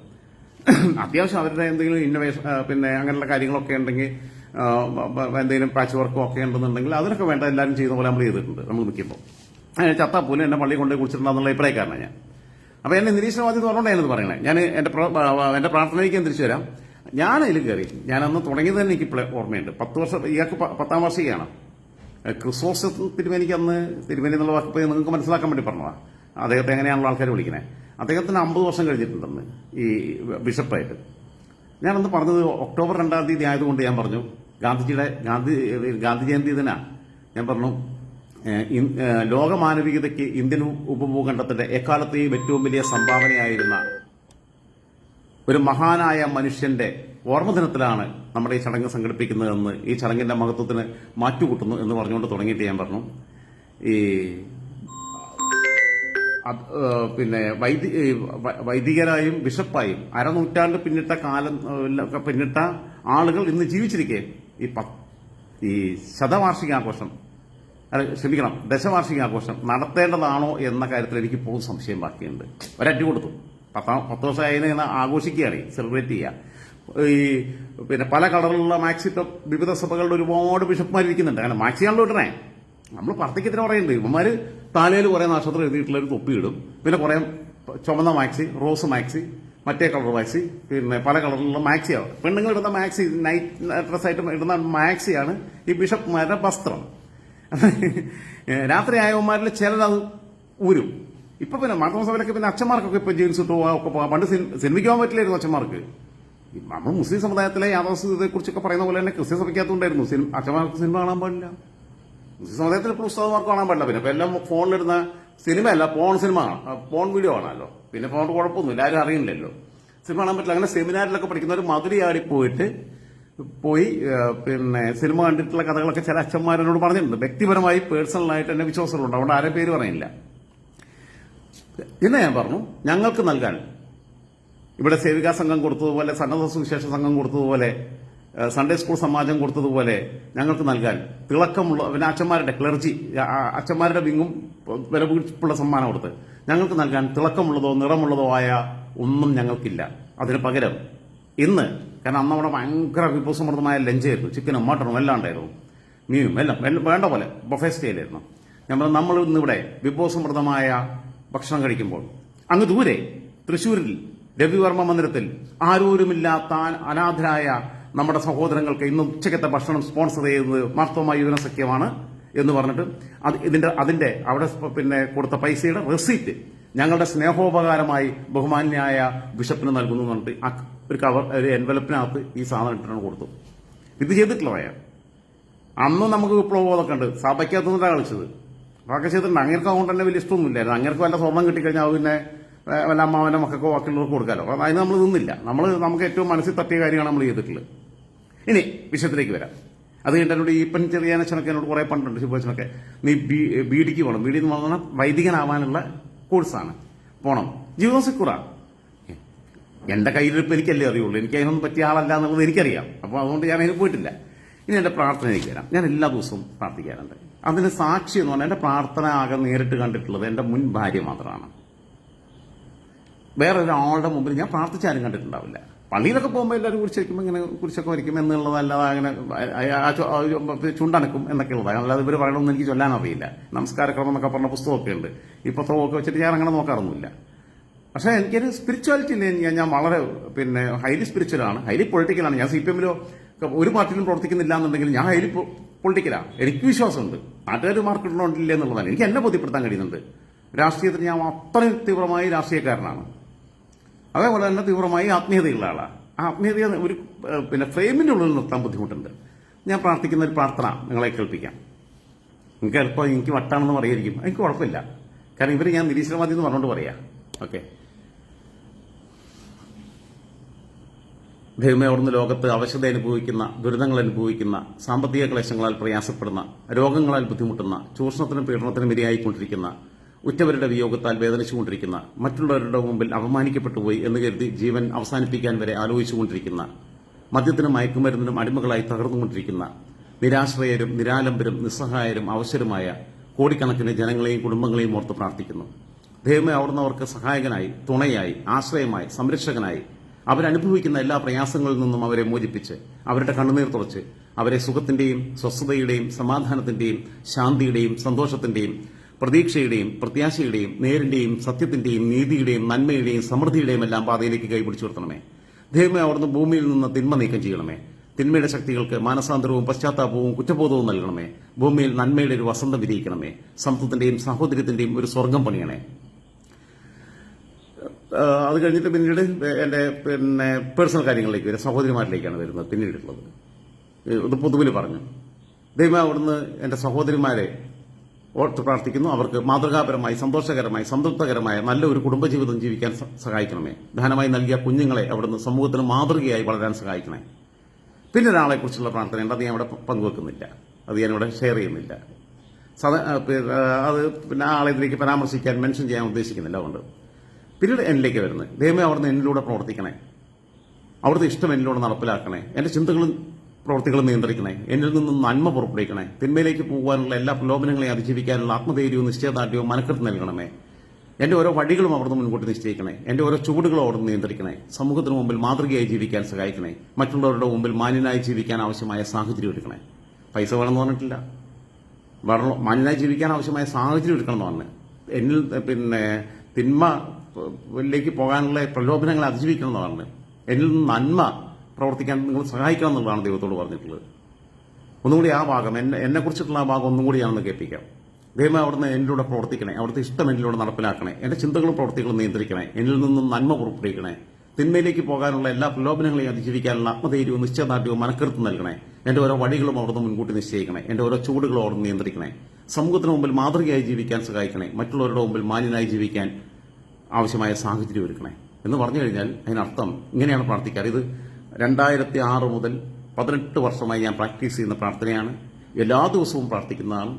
അത്യാവശ്യം അവരുടെ എന്തെങ്കിലും ഇന്നോവേഷൻ പിന്നെ അങ്ങനെയുള്ള കാര്യങ്ങളൊക്കെ ഉണ്ടെങ്കിൽ, എന്തെങ്കിലും പാച്ച് വർക്കും ഒക്കെ ഉണ്ടെന്നുണ്ടെങ്കിൽ അതിനൊക്കെ വേണ്ട എല്ലാവരും ചെയ്യുന്ന പോലെ നമ്മൾ ചെയ്തിട്ടുണ്ട്. നമ്മൾ നിൽക്കുമ്പോൾ ചത്താ പോലും എന്നെ പള്ളി കൊണ്ടേ കുടിച്ചിട്ടുണ്ടെന്നുള്ള അഭിപ്രായക്കാരനാണ് ഞാൻ. അപ്പൊ എന്നെ നിരീക്ഷണവാദി എന്ന് പറഞ്ഞുകൊണ്ട് ഞാനിത് പറയണേ. ഞാൻ എന്റെ പ്രാർത്ഥനയിലേക്ക് തിരിച്ചു വരാം. ഞാൻ അതിൽ കയറി. ഞാനന്ന് തുടങ്ങിയത് തന്നെ എനിക്ക് ഓർമ്മയുണ്ട്. 10 വർഷം, ഇയാൾക്ക് 10ാം വാർഷികയാണ്. ക്രിസ്മോസ് തിരുമേനിക്ക് അന്ന്, തിരുമേനി എന്നുള്ള വാക്ക് നിങ്ങൾക്ക് മനസ്സിലാക്കാൻ വേണ്ടി പറഞ്ഞതാണ്. അദ്ദേഹത്തെ എങ്ങനെയാണല്ലോ ആൾക്കാർ വിളിക്കുന്നത്. അദ്ദേഹത്തിന് 50 വർഷം കഴിഞ്ഞിട്ടുണ്ടെന്ന് ഈ ബിഷപ്പായിട്ട്. ഞാനന്ന് പറഞ്ഞത് ഒക്ടോബർ 2-ാം തീയതി ആയതുകൊണ്ട് ഞാൻ പറഞ്ഞു, ഗാന്ധി ജയന്തി ദിനാ. ഞാൻ പറഞ്ഞു, ലോകമാനവികതയ്ക്ക് ഇന്ത്യൻ ഉപഭൂഖണ്ഡത്തിന്റെ എക്കാലത്തെയും ഏറ്റവും വലിയ സംഭാവനയായിരുന്ന ഒരു മഹാനായ മനുഷ്യന്റെ ഓർമ്മദിനത്തിലാണ് നമ്മുടെ ഈ ചടങ്ങ് സംഘടിപ്പിക്കുന്നതെന്ന്, ഈ ചടങ്ങിന്റെ മഹത്വത്തിന് മാറ്റുകൂട്ടുന്നു എന്ന് പറഞ്ഞുകൊണ്ട് തുടങ്ങിയിട്ട് ഞാൻ പറഞ്ഞു, ഈ പിന്നെ വൈദികരായും ബിഷപ്പായും അരനൂറ്റാണ്ട് പിന്നിട്ട ആളുകൾ ഇന്ന് ജീവിച്ചിരിക്കെ ഈ ദശവാർഷികാഘോഷം നടത്തേണ്ടതാണോ എന്ന കാര്യത്തിൽ എനിക്ക് ഇപ്പോൾ സംശയം ബാക്കിയുണ്ട്. ഒരറ്റി കൊടുത്തു. 10 വർഷമായി ആഘോഷിക്കുകയാണ്, സെലിബ്രേറ്റ് ചെയ്യുക. ഈ പിന്നെ പല കളറിലുള്ള മാക്സിട്ടോ വിവിധ സഭകളുടെ ഒരുപാട് ബിഷപ്പ്മാരിക്കുന്നുണ്ട്. അങ്ങനെ മാക്സിയാണല്ലോ ഇടണേ. നമ്മൾ പർത്തിക്കത്തിന് പറയുന്നുണ്ട്. ഇവന്മാര് താലയിൽ കുറെ നക്ഷത്രം എഴുതിയിട്ടുള്ള ഒരു തൊപ്പി ഇടും. പിന്നെ കുറെ ചുമന്ന മാക്സി, റോസ് മാക്സി, മറ്റേ കളർ മാക്സി, പിന്നെ പല കളറിലുള്ള മാക്സിയാണ്. പെണ്ണുങ്ങൾ ഇടുന്ന മാക്സി, നൈറ്റ് ഡ്രസ്സായിട്ട് ഇടുന്ന മാക്സിയാണ് ഈ ബിഷപ്പ്മാരുടെ വസ്ത്രം. രാത്രി ആയവന്മാരിൽ ചിലരത് ഊരും. ഇപ്പൊ പിന്നെ മാധ്യമസഭയിലൊക്കെ പിന്നെ അച്ഛന്മാർക്കൊക്കെ ഇപ്പൊ ജീൻസ് ഇട്ട് ഒക്കെ പോകാം. പണ്ട് സിനിമയ്ക്ക് പോകാൻ പറ്റില്ലായിരുന്നു അച്ഛന്മാർക്ക്. നമ്മൾ മുസ്ലിം സമുദായത്തിലെ യാഥാസ്ഥിതയെ കുറിച്ചൊക്കെ പറയുന്ന പോലെ തന്നെ ക്രിസ്ത്യൻ സഭയ്ക്കകത്തുണ്ടായിരുന്നു അച്ഛന്മാർക്ക് സിനിമ കാണാൻ പാടില്ല. മുസ്ലിം സമുദായത്തിൽ ഇപ്പോൾ ഉസ്താദന്മാർക്ക് കാണാൻ പാടില്ല. പിന്നെ ഇപ്പൊ എല്ലാം ഫോണിലിടുന്ന സിനിമയല്ല, പോൺ വീഡിയോ ആണല്ലോ. പിന്നെ ഫോണിൽ കുഴപ്പമൊന്നുമില്ല, ആരും അറിയില്ലല്ലോ. സിനിമ കാണാൻ പറ്റില്ല. അങ്ങനെ സെമിനാറിലൊക്കെ പഠിക്കുന്നവർ മധുരയാടി പോയി പിന്നെ സിനിമ കണ്ടിട്ടുള്ള കഥകളൊക്കെ ചില അച്ഛന്മാരോട് പറഞ്ഞിട്ടുണ്ട്. വ്യക്തിപരമായി പേഴ്സണലായിട്ട് എന്നെ വിശ്വാസമുണ്ട്. അതുകൊണ്ട് ആരെ പേര് പറയുന്നില്ല. ഇന്ന് ഞാൻ പറഞ്ഞു, ഞങ്ങൾക്ക് നൽകാൻ ഇവിടെ സേവികാ സംഘം കൊടുത്തതുപോലെ, സന്നദ്ധ സുവിശേഷ സംഘം കൊടുത്തതുപോലെ, സൺഡേ സ്കൂൾ സമാജം കൊടുത്തതുപോലെ ഞങ്ങൾക്ക് നൽകാൻ തിളക്കമുള്ള, പിന്നെ അച്ഛന്മാരുടെ ക്ലർജി, അച്ഛന്മാരുടെ വിങ്ങും വിലപിടിപ്പുള്ള സമ്മാനം കൊടുത്ത് ഞങ്ങൾക്ക് നൽകാൻ തിളക്കമുള്ളതോ നിറമുള്ളതോ ആയ ഒന്നും ഞങ്ങൾക്കില്ല. അതിന് പകരം ഇന്ന്, കാരണം അന്ന് അവിടെ ഭയങ്കര വിഭവസമൃദ്ധമായ ലഞ്ചായിരുന്നു. ചിക്കനും മട്ടണും എല്ലാം ഉണ്ടായിരുന്നു, മീനും എല്ലാം വേണ്ട പോലെ ബൊഫേ സ്റ്റൈലായിരുന്നു. നമ്മൾ ഇന്നിവിടെ വിഭവസമൃദ്ധമായ ഭക്ഷണം കഴിക്കുമ്പോൾ അങ്ങ് ദൂരെ തൃശ്ശൂരിൽ രവിവർമ്മ മന്ദിരത്തിൽ ആരോരുമില്ലാത്ത അനാഥരായ നമ്മുടെ സഹോദരങ്ങൾക്ക് ഇന്ന് ഉച്ചക്കത്തെ ഭക്ഷണം സ്പോൺസർ ചെയ്തത് മാർത്തോമ യുവന സഖ്യമാണ് എന്ന് പറഞ്ഞിട്ട് അതിന്റെ അവിടെ പിന്നെ കൊടുത്ത പൈസയുടെ റെസീറ്റ് ഞങ്ങളുടെ സ്നേഹോപകാരമായി ബഹുമാന്യായ ബിഷപ്പിന് നൽകുന്നു എന്ന് പറഞ്ഞിട്ട് ഒരു എൻവലപ്പിനകത്ത് ഈ സാധനം ഇട്ടിട്ടാണ് കൊടുത്തു. ഇത് ചെയ്തിട്ടില്ല പറയാം. അന്നും നമുക്ക് വിപ്ലവബോധമൊക്കെ ഉണ്ട്. സഭയ്ക്കകത്ത് നിന്നാണ് കളിച്ചത്. അതൊക്കെ ചെയ്തിട്ടുണ്ട്. അങ്ങേർക്ക് അതുകൊണ്ട് തന്നെ വലിയ ഇഷ്ടമൊന്നുമില്ലായിരുന്നു. അങ്ങേർക്ക് വല്ല സ്വർണം കിട്ടിക്കഴിഞ്ഞാൽ അത് പിന്നെ വല്ല അമ്മാവന്റെ മക്കൾക്കോ ബാക്കിയുള്ളവർക്ക് കൊടുക്കാമല്ലോ. അപ്പം അതിന് നമ്മൾ നിന്നില്ല. നമുക്ക് ഏറ്റവും മനസ്സിൽ തട്ടിയ കാര്യമാണ് നമ്മൾ ചെയ്തിട്ടുള്ളത്. ഇനി വിഷയത്തിലേക്ക് വരാം. അത് കഴിഞ്ഞിട്ട് എന്നോട് ഈപ്പൻ ചെറിയാനച്ഛനൊക്കെ എന്നോട് കുറെ പണ്ടുണ്ട്, ശുഭേച്ചനൊക്കെ, നീ ബിഡിക്ക് പോകണം. ബിഡി എന്ന് പറഞ്ഞാൽ വൈദികനാവാനുള്ള കോഴ്സാണ്, പോണം, ജീവിതം സെക്യൂറാണ്. എന്റെ കയ്യിലിപ്പോൾ എനിക്കല്ലേ അറിയുള്ളൂ, എനിക്ക് അതിനൊന്നും പറ്റിയ ആളല്ല എന്നുള്ളത് എനിക്കറിയാം. അപ്പോൾ അതുകൊണ്ട് ഞാൻ അതിന് പോയിട്ടില്ല. ഇനി എന്റെ പ്രാർത്ഥനയിലേക്ക് വരാം. ഞാൻ എല്ലാ ദിവസവും പ്രാർത്ഥിക്കാറുണ്ട്. അതിന് സാക്ഷി എന്ന് പറഞ്ഞാൽ എന്റെ പ്രാർത്ഥന ആകെ നേരിട്ട് കണ്ടിട്ടുള്ളത് എന്റെ മുൻ ഭാര്യ മാത്രമാണ്. വേറൊരാളുടെ മുമ്പിൽ ഞാൻ പ്രാർത്ഥിച്ചാലും കണ്ടിട്ടുണ്ടാവില്ല. പള്ളിയിലൊക്കെ പോകുമ്പോൾ എല്ലാവരും കുരിശിരിക്കുമ്പോൾ ഇങ്ങനെ കുരിശൊക്കെ വരയ്ക്കും എന്നുള്ളതല്ലാതെ അങ്ങനെ ചുണ്ടനക്കും എന്നൊക്കെ ഉള്ളത്. അല്ലാതെ ഇവർ പറയണമെന്ന് എനിക്ക് ചൊല്ലാൻ അറിയില്ല. നമസ്കാരക്രമം എന്നൊക്കെ പറഞ്ഞ പുസ്തകമൊക്കെ ഉണ്ട്. ഈ പുസ്തകമൊക്കെ വെച്ചിട്ട് ഞാൻ അങ്ങനെ നോക്കാറൊന്നുമില്ല. പക്ഷേ എനിക്കൊരു സ്പിരിച്വാലിറ്റിയിൽ ഞാൻ വളരെ ഹൈലി സ്പിരിച്വലാണ്, ഹൈലി പൊളിറ്റിക്കലാണ്. ഞാൻ CPM ഒരു പാർട്ടിയിലും പ്രവർത്തിക്കുന്നില്ല എന്നുണ്ടെങ്കിൽ ഞാൻ ഹൈലി പൊളിറ്റിക്കലാണ്. എനിക്ക് വിശ്വാസമുണ്ട്. നാട്ടുകാർ മാർക്ക് ഇടണമെന്നില്ല എന്നുള്ളതാണ്. എനിക്ക് എന്നെ ബോധ്യപ്പെടുത്താൻ കഴിയുന്നുണ്ട്. രാഷ്ട്രീയത്തിൽ ഞാൻ അത്രയും തീവ്രമായി രാഷ്ട്രീയക്കാരനാണ്. അതേപോലെ തന്നെ തീവ്രമായി ആത്മീയതയുള്ള ആളാണ്. ആ ആത്മീയത ഒരു ഫ്രെയിമിൻ്റെ ഉള്ളിൽ നിർത്താൻ ബുദ്ധിമുട്ടുണ്ട്. ഞാൻ പ്രാർത്ഥിക്കുന്ന ഒരു പ്രാർത്ഥന നിങ്ങളെ കേൾപ്പിക്കാം. നിങ്ങൾക്ക് ചിലപ്പോൾ എനിക്ക് വട്ടാണെന്ന് പറയായിരിക്കും. എനിക്ക് കുഴപ്പമില്ല. കാരണം ഇവർ ഞാൻ നിരീശ്വരവാദി എന്ന് പറഞ്ഞുകൊണ്ട് പറയാം. ഓക്കെ. ദൈവമേ, അവിടുന്ന് ലോകത്ത് അവശത അനുഭവിക്കുന്ന, ദുരിതങ്ങൾ അനുഭവിക്കുന്ന, സാമ്പത്തിക ക്ലേശങ്ങളാൽ പ്രയാസപ്പെടുന്ന, രോഗങ്ങളാൽ ബുദ്ധിമുട്ടുന്ന, ചൂഷണത്തിനും പീഡനത്തിനും ഇരയായിക്കൊണ്ടിരിക്കുന്ന, ഉറ്റവരുടെ വിയോഗത്താൽ വേദനിച്ചുകൊണ്ടിരിക്കുന്ന, മറ്റുള്ളവരുടെ മുമ്പിൽ അപമാനിക്കപ്പെട്ടുപോയി എന്ന് കരുതി ജീവൻ അവസാനിപ്പിക്കാൻ വരെ ആലോചിച്ചുകൊണ്ടിരിക്കുന്ന, മദ്യത്തിനും മയക്കുമരുന്നിനും അടിമകളായി തകർന്നുകൊണ്ടിരിക്കുന്ന, നിരാശ്രയരും നിരാലംബരും നിസ്സഹായരും അവശരുമായ കോടിക്കണക്കിന് ജനങ്ങളെയും കുടുംബങ്ങളെയും ഓർത്ത് പ്രാർത്ഥിക്കുന്നു. ദൈവമേ, അവിടുന്ന് അവർക്ക് സഹായകനായി, തുണയായി, ആശ്രയമായി, സംരക്ഷകനായി, അവരനുഭവിക്കുന്ന എല്ലാ പ്രയാസങ്ങളിൽ നിന്നും അവരെ മോചിപ്പിച്ച്, അവരുടെ കണ്ണുനീർ തുടച്ച്, അവരെ സുഖത്തിന്റെയും സ്വസ്ഥതയുടെയും സമാധാനത്തിന്റെയും ശാന്തിയുടെയും സന്തോഷത്തിന്റെയും പ്രതീക്ഷയുടെയും പ്രത്യാശയുടെയും നേരിന്റെയും സത്യത്തിന്റെയും നീതിയുടെയും നന്മയുടെയും സമൃദ്ധിയുടെയും എല്ലാം പാതയിലേക്ക് കൈപിടിച്ചു നിർത്തണമേ. ദൈവമേ, അവിടുന്ന് ഭൂമിയിൽ നിന്ന് തിന്മ നീക്കം ചെയ്യണമേ. തിന്മയുടെ ശക്തികൾക്ക് മാനസാന്തരവും പശ്ചാത്താപവും കുറ്റബോധവും നൽകണമേ. ഭൂമിയിൽ നന്മയുടെ ഒരു വസന്തം വിരിയിക്കണമേ. സമത്വത്തിന്റെയും സാഹോദര്യത്തിന്റെയും ഒരു സ്വർഗം പണിയണേ. അത് കഴിഞ്ഞിട്ട് പിന്നീട് എന്റെ പേഴ്സണൽ കാര്യങ്ങളിലേക്ക് വരും, സഹോദരിമാരിലേക്കാണ് വരുന്നത് പിന്നീടുള്ളത്. ഇത് പൊതുവിൽ പറഞ്ഞു. ദൈവമേ, അവിടുന്ന് എന്റെ സഹോദരിമാരെ ഓർത്ത് പ്രാർത്ഥിക്കുന്നു. അവർക്ക് മാതൃകാപരമായി, സന്തോഷകരമായി, സംതൃപ്തകരമായ നല്ലൊരു കുടുംബജീവിതം ജീവിക്കാൻ സഹായിക്കണമേ. ദാനമായി നൽകിയ കുഞ്ഞുങ്ങളെ അവിടുന്ന് സമൂഹത്തിന് മാതൃകയായി വളരാൻ സഹായിക്കണേ. പിന്നെ ഒരാളെക്കുറിച്ചുള്ള പ്രാർത്ഥനയുണ്ട്. അത് ഞാൻ ഇവിടെ പങ്കുവെക്കുന്നില്ല, അത് ഞാനിവിടെ ഷെയർ ചെയ്യുന്നില്ല. അത് ആ ആളെ ഇതിലേക്ക് പരാമർശിക്കാൻ, മെൻഷൻ ചെയ്യാൻ ഉദ്ദേശിക്കുന്നില്ല. അതുകൊണ്ട് പിന്നീട് എന്നിലേക്ക് വരുന്നത്, ദൈവമേ, അവിടുന്ന് എന്നിലൂടെ പ്രവർത്തിക്കണേ. അവിടുത്തെ ഇഷ്ടം എന്നിലൂടെ നടപ്പിലാക്കണേ. എന്റെ ചിന്തകളും പ്രവൃത്തികളും നിയന്ത്രിക്കണേ. എന്നിൽ നിന്നും നന്മ പുറപ്പെടുവിക്കണേ. തിന്മയിലേക്ക് പോകാനുള്ള എല്ലാ പ്രലോഭനങ്ങളെയും അതിജീവിക്കാനുള്ള ആത്മധൈര്യവും നിശ്ചയദാർഢ്യവും മനക്കരുത്ത് നൽകണമേ. എന്റെ ഓരോ വഴികളും അവിടുന്ന് മുൻകൂട്ടി നിശ്ചയിക്കണേ. എന്റെ ഓരോ ചുവടുകളും അവിടുന്ന് നിയന്ത്രിക്കണേ. സമൂഹത്തിന് മുമ്പിൽ മാതൃകയായി ജീവിക്കാൻ സഹായിക്കണേ. മറ്റുള്ളവരുടെ മുമ്പിൽ മാന്യനായി ജീവിക്കാൻ ആവശ്യമായ സാഹചര്യം ഒരുക്കണേ. പൈസ വേണമെന്ന് പറഞ്ഞിട്ടില്ല, മാന്യനായി ജീവിക്കാൻ ആവശ്യമായ സാഹചര്യം ഒരുക്കണം എന്ന് പറഞ്ഞു. എന്നിൽ തിന്മയിലേക്ക് പോകാനുള്ള പ്രലോഭനങ്ങളെ അതിജീവിക്കണം എന്ന് പറഞ്ഞു. എന്നിൽ നിന്ന് നന്മ പ്രവർത്തിക്കാൻ നിങ്ങൾ സഹായിക്കണം എന്നുള്ളതാണ് ദൈവത്തോട് പറഞ്ഞിട്ടുള്ളത്. ഒന്നുകൂടി ആ ഭാഗം, എന്നെക്കുറിച്ചിട്ടുള്ള ആ ഭാഗം ഒന്നും കൂടി ഞാനൊന്ന് കേൾപ്പിക്കാം. ദൈവമേ, അവിടുന്ന് എന്നിലൂടെ പ്രവർത്തിക്കണേ. അവിടുത്തെ ഇഷ്ടം എന്നിലൂടെ നടപ്പിലാക്കണേ. എന്റെ ചിന്തകളും പ്രവർത്തികളും നിയന്ത്രിക്കണേ. എന്നിൽ നിന്നും നന്മ പുറപ്പെടുവിക്കണേ. തിന്മയിലേക്ക് പോകാനുള്ള എല്ലാ പ്രലോഭനങ്ങളെയും അതിജീവിക്കാനുള്ള ആത്മധൈര്യവും നിശ്ചയദാർഢ്യവും മനക്കരുത്ത് നൽകണേ. എന്റെ ഓരോ വഴികളും അവിടുന്ന് മുൻകൂട്ടി നിശ്ചയിക്കണേ. എന്റെ ഓരോ ചൂടുകളും അവിടുന്ന് നിയന്ത്രിക്കണേ. സമൂഹത്തിന് മുമ്പിൽ മാതൃകയായി ജീവിക്കാൻ സഹായിക്കണേ. മറ്റുള്ളവരുടെ മുമ്പിൽ മാന്യനായി ജീവിക്കാൻ ആവശ്യമായ സാഹചര്യം ഒരുക്കണേ എന്ന് പറഞ്ഞു കഴിഞ്ഞാൽ അതിനർത്ഥം ഇങ്ങനെയാണ് പ്രാർത്ഥിക്കാറ്. ഇത് 2006 മുതൽ 18 വർഷമായി ഞാൻ പ്രാക്ടീസ് ചെയ്യുന്ന പ്രാർത്ഥനയാണ്. എല്ലാ ദിവസവും പ്രാർത്ഥിക്കുന്നതാണ്.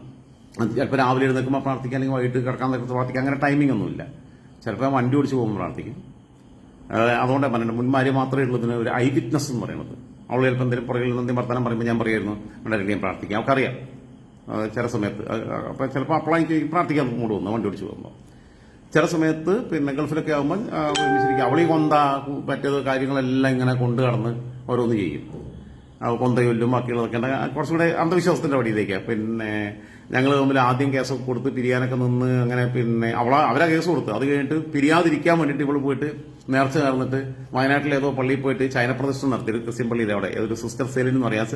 ചിലപ്പോൾ രാവിലെ എഴുന്നേൽക്കുമ്പോൾ പ്രാർത്ഥിക്കുക, അല്ലെങ്കിൽ വൈകിട്ട് കിടക്കാൻ നേരത്ത് പ്രാർത്ഥിക്കുക. അങ്ങനെ ടൈമിംഗ് ഒന്നുമില്ല. ചിലപ്പോൾ വണ്ടി ഓടിച്ച് പോകുമ്പോൾ പ്രാർത്ഥിക്കും. അതുകൊണ്ടാണ് പറഞ്ഞത്, മുൻമാര് മാത്രമേ ഉള്ളതിന് ഒരു ഐ വിറ്റ്നസ് എന്ന് പറയുന്നത്. അവൾ ചിലപ്പോൾ എന്തെങ്കിലും പുറകിൽ നിന്ന് എന്തെങ്കിലും വർത്തമാനം പറയുമ്പോൾ ഞാൻ പറയായിരുന്നു വളരെ പ്രാർത്ഥിക്കാം. അവൾക്കറിയാം ചില സമയത്ത്. അപ്പോൾ ചിലപ്പോൾ അപ്പോഴാണ് പ്രാർത്ഥിക്കാൻ മൂട് വന്നു വണ്ടി ഓടിച്ച് പോകുമ്പോൾ. ചില സമയത്ത് ഗൾഫിലൊക്കെ ആകുമ്പോൾ ശരിക്കും അവളീ കൊന്ത മറ്റേത് കാര്യങ്ങളെല്ലാം ഇങ്ങനെ കൊണ്ടു കടന്ന് ഓരോന്ന് ചെയ്യും. കൊന്തയൊല്ലും ബാക്കിയുള്ളതൊക്കെ കുറച്ചുകൂടെ അന്ധവിശ്വാസത്തിന്റെ വഴിയിലേക്കാണ്. ഞങ്ങൾ തമ്മിൽ ആദ്യം കേസൊക്കെ കൊടുത്ത് പിരിയാനൊക്കെ നിന്ന് അങ്ങനെ അവരാ കേസ് കൊടുത്തു. അത് കഴിഞ്ഞിട്ട് പിരിയാതിരിക്കാൻ വേണ്ടിയിട്ട് ഇവള് പോയിട്ട് നേർച്ച നേർന്നിട്ട് വയനാട്ടിൽ ഏതോ പള്ളിയിൽ പോയിട്ട് ചൈന പ്രദർശനം നടത്തി. ക്രിസ്ത്യൻ പള്ളിയിൽ അവിടെ ഏതൊരു സിസ്റ്റർ സെലിൻ എന്ന് പറയാം,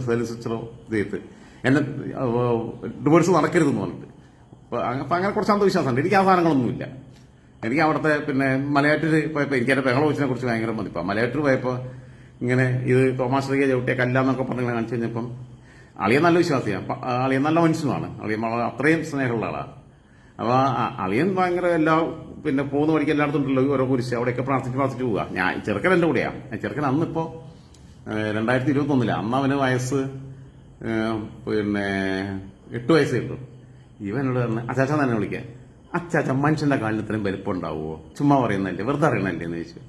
സെലിൻ സിസ്റ്ററോ ചെയ്തിട്ട് എന്നെ ഡിവോഴ്സ് നടക്കരുതെന്ന് പറഞ്ഞിട്ട്. അപ്പൊ അങ്ങനെ കുറച്ച് അന്ധവിശ്വാസമുണ്ട്. എനിക്ക് ആ സാധനങ്ങളൊന്നുമില്ല. എനിക്ക് അവിടുത്തെ മലയാറ്റൂർ പോയപ്പോൾ എനിക്ക് എന്റെ ബഹള കൊച്ചിനെ കുറിച്ച് ഭയങ്കര മതിപ്പാണ്. മലയാറ്റൂർ പോയപ്പോൾ ഇങ്ങനെ ഇത് തോമാശ്രീയെ ചവിട്ടിയ കല്ലാന്നൊക്കെ പറഞ്ഞ് കാണിച്ചു കഴിഞ്ഞപ്പം അളിയൻ നല്ല വിശ്വാസിയാണ്, അളിയൻ നല്ല മനുഷ്യനുമാണ്, അളിയൻ അത്രയും സ്നേഹമുള്ള ആളാണ്. അപ്പൊ അളിയൻ ഭയങ്കര എല്ലാ പോകുന്ന വഴിക്ക് എല്ലായിടത്തും ഉണ്ടല്ലോ ഓരോ കുരിശ്, അവിടെയൊക്കെ പ്രാർത്ഥിച്ച് പോവുക. ഞാൻ ചെറുക്കൻ എന്റെ കൂടെയാണ്. ചെറുക്കൻ അന്നിപ്പോ 2021 അന്ന് അവന് വയസ്സ് 8 വയസ്സേ ഉള്ളൂ. ഇവനോട് പറഞ്ഞ് അച്ചാച്ച തന്നെ വിളിക്കാൻ, അച്ചാച്ച മനുഷ്യന്റെ കാലിന് ഇത്രയും വലിപ്പം ഉണ്ടാവുമോ, ചുമ്മാ പറയുന്നല്ലേ, വെറുതെ അറിയണല്ലേ എന്ന് ചോദിച്ചു.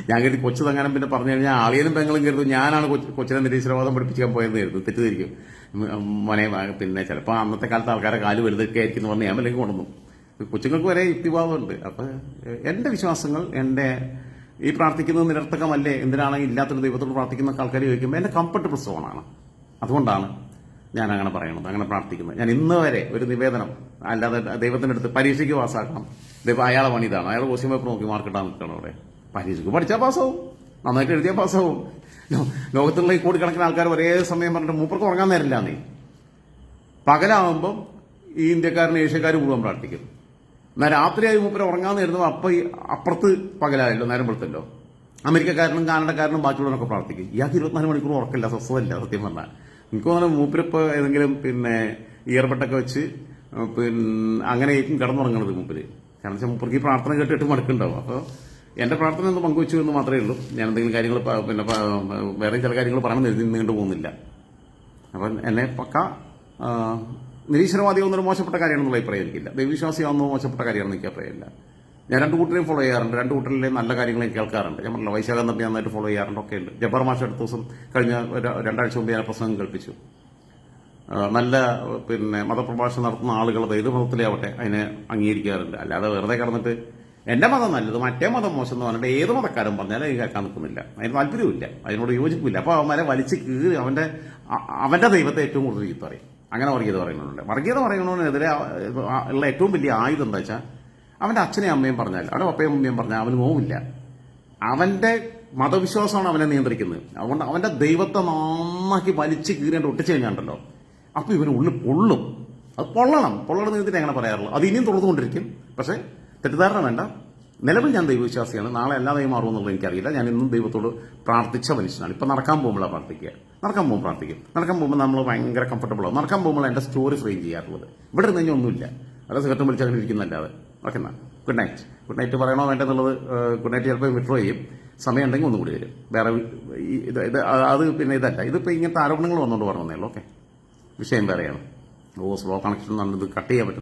ഞാൻ കരുതി കൊച്ചു തങ്ങാനും പറഞ്ഞു കഴിഞ്ഞാൽ ആളിയനും പെങ്ങളും കരുതും ഞാനാണ് കൊച്ചിനെ നിരീശ്വരവാദം പഠിപ്പിക്കാൻ പോയെന്ന് കരുതും. തെറ്റിദ്ധരിക്കും. മോനെ ചിലപ്പോൾ അന്നത്തെ കാലത്ത് ആൾക്കാരെ കാല് വലുതൊക്കെ ആയിരിക്കും എന്ന് പറഞ്ഞ് ഞാൻ വിലക്ക് കൊണ്ടുവന്നു. കൊച്ചുങ്ങൾക്ക് വരെ യുക്തിവാദമുണ്ട്. അപ്പൊ എന്റെ വിശ്വാസങ്ങൾ, എന്റെ ഈ പ്രാർത്ഥിക്കുന്നത് നിരർത്ഥകമല്ലേ, എന്തിനാണെങ്കിൽ ഇല്ലാത്തൊരു ദൈവത്തോട് പ്രാർത്ഥിക്കുന്ന ആൾക്കാർ ചോദിക്കുമ്പോൾ എൻ്റെ കംഫർട്ട് പ്രസവമാണ്. അതുകൊണ്ടാണ് ഞാൻ അങ്ങനെ പറയണത്, അങ്ങനെ പ്രാർത്ഥിക്കുന്നത്. ഞാൻ ഇന്ന് വരെ ഒരു നിവേദനം അല്ലാതെ ദൈവത്തിൻ്റെ അടുത്ത് പരീക്ഷയ്ക്ക് പാസ്സാക്കണം, ദൈവം അയാളെ പണി ഇതാണ്, അയാൾ ക്വസ്റ്റ്യൻ പേപ്പർ നോക്കി മാർക്കിട്ടാൻ നിൽക്കണം. അവിടെ പരീക്ഷയ്ക്ക് പഠിച്ചാൽ പാസ്സാവും, നന്നായിട്ട് എഴുതിയാൽ പാസ്സാവും. ലോകത്തുള്ള ഈ കോടിക്കണക്കിന് ആൾക്കാർ ഒരേ സമയം പറഞ്ഞിട്ട് മൂപ്പർക്ക് ഉറങ്ങാൻ നേരില്ല. നീ പകലാവുമ്പം ഈ ഇന്ത്യക്കാരനും ഏഷ്യക്കാരും മുഴുവൻ പ്രാർത്ഥിക്കും. എന്നാൽ രാത്രിയായി മൂപ്പര് ഉറങ്ങാൻ നേരുന്നു, അപ്പം ഈ അപ്പുറത്ത് പകലായല്ലോ, നേരം വെളുത്തല്ലോ. അമേരിക്കക്കാരനും കാനഡക്കാരനും ബാക്കിയുള്ളവരൊക്കെ പ്രാർത്ഥിക്കും. ഇയാൾക്ക് 24 മണിക്കൂർ ഉറക്കില്ല, സ്വസ്ഥതയില്ല. സത്യം പറഞ്ഞാൽ എനിക്ക് തോന്നുന്നു മൂപ്പരിപ്പോൾ ഏതെങ്കിലും ഇയർബട്ടൊക്കെ വെച്ച് അങ്ങനെയായിരിക്കും കിടന്നുറങ്ങണത് മൂപ്പര്. കാരണം വെച്ചാൽ മൂപ്പർക്ക് ഈ പ്രാർത്ഥന കേട്ടിട്ട് മടുക്കുണ്ടാവും. അപ്പോൾ എന്റെ പ്രാർത്ഥന ഒന്ന് പങ്കുവെച്ചു എന്ന് മാത്രമേ ഉള്ളൂ. ഞാൻ എന്തെങ്കിലും കാര്യങ്ങൾ വേറെ ചില കാര്യങ്ങൾ പറയണമെന്ന് എഴുതി നീണ്ടു പോകുന്നില്ല. അപ്പം എന്നെ പക്ക നിരീശ്വരവാദിയാവുന്നൊരു മോശപ്പെട്ട കാര്യമാണെന്നുള്ള അഭിപ്രായം എനിക്കില്ല. ദൈവവിശ്വാസിയാവുന്ന മോശപ്പെട്ട കാര്യമാണെന്ന് എനിക്ക് അഭിപ്രായമില്ല. ഞാൻ രണ്ട് കൂട്ടരെയും ഫോളോ ചെയ്യാറുണ്ട്, രണ്ട് കൂട്ടരിലെ നല്ല കാര്യങ്ങളെ കേൾക്കാറുണ്ട്. ഞാൻ പറഞ്ഞില്ല, വൈശാഖം തമ്പി നന്നായിട്ട് ഫോളോ ചെയ്യാറുണ്ട്, ഒക്കെ ഉണ്ട്. ജബ്ബാർ മാഷ് അടുത്ത ദിവസം കഴിഞ്ഞ 2 ആഴ്ച മുമ്പ് ഞാൻ പ്രസംഗം കേൾപ്പിച്ചു. നല്ല മതപ്രഭാഷണം നടത്തുന്ന ആളുകൾ ഏത് മതത്തിലേ ആവട്ടെ അതിനെ അംഗീകരിക്കാറുണ്ട്. അല്ലാതെ വെറുതെ കിടന്നിട്ട് എന്റെ മതം നല്ലത് മറ്റേ മതം മോശം എന്ന് പറഞ്ഞിട്ട് ഏത് മതക്കാരും പറഞ്ഞാലും അത് കേൾക്കാൻ നിൽക്കുന്നില്ല. അതിന് താല്പര്യമില്ല, അതിനോട് യോജിപ്പില്ല. അപ്പോൾ അവന്മാരെ വലിച്ച് കീറി അവന്റെ ദൈവത്തെ ഏറ്റവും കൂടുതൽ ചീത്ത പറയും. അങ്ങനെ വർഗീയത പറയുന്നുണ്ട്. വർഗീയത പറയുന്നതിനെതിരെ ഉള്ള ഏറ്റവും വലിയ ആയുധം എന്താ വെച്ചാൽ അവന്റെ അച്ഛനെയും അമ്മയും പറഞ്ഞാൽ, അവന്റെ പപ്പയും അമ്മയും പറഞ്ഞാൽ അവന് നോവില്ല. അവന്റെ മതവിശ്വാസമാണ് അവനെ നിയന്ത്രിക്കുന്നത്. അതുകൊണ്ട് അവന്റെ ദൈവത്തെ നന്നാക്കി വലിച്ച് കീറേണ്ട ഒട്ടിച്ചു കഴിഞ്ഞാണ്ടല്ലോ, അപ്പൊ ഇവന് ഉള്ളിൽ പൊള്ളും. അത് പൊള്ളണം നീന്തിട്ട് അങ്ങനെ പറയാറുള്ളൂ. അത് ഇനിയും തുടർന്നുകൊണ്ടിരിക്കും. പക്ഷേ തെറ്റിദ്ധാരണ വേണ്ട. നിലവിൽ ഞാൻ ദൈവവിശ്വാസിയാണ്. നാളെ എല്ലാ ദൈവം മാറുമെന്നുള്ളത് എനിക്കറിയില്ല. ഞാൻ ഇന്നും ദൈവത്തോട് പ്രാർത്ഥിച്ച മനുഷ്യനാണ്. ഇപ്പം നടക്കാൻ പോകുമ്പോഴാണ് പ്രാർത്ഥിക്കുക. നടക്കാൻ പോകുമ്പോൾ നമ്മൾ ഭയങ്കര കംഫർട്ടബിൾ ആവും. നടക്കാൻ പോകുമ്പോൾ എൻ്റെ സ്റ്റോറി ഫ്രെയിം ചെയ്യാറുള്ളത്. ഇവിടെ നിന്ന് കഴിഞ്ഞാൽ ഒന്നുമില്ല, അല്ല സിഗരറ്റും വിളിച്ച് അങ്ങനെ ഇരിക്കുന്നല്ലാതെ. ഓക്കെ, എന്നാൽ ഗുഡ് നൈറ്റ് പറയണോ വേണ്ടെന്നുള്ളത് ഗുഡ് നൈറ്റ് ചിലപ്പോൾ വിഡ്രോ ചെയ്യും. സമയം ഉണ്ടെങ്കിൽ ഒന്നും കൂടി വരും. വേറെ അത് ഇതല്ല. ഇതിപ്പോൾ ഇങ്ങനത്തെ ആരോപണങ്ങൾ വന്നുകൊണ്ട് പറഞ്ഞതേ ഉള്ളൂ. ഓക്കെ, വിഷയം വേറെയാണ്. സ്ലോ കണക്ഷൻ ഇത് കട്ട് ചെയ്യാൻ പറ്റും.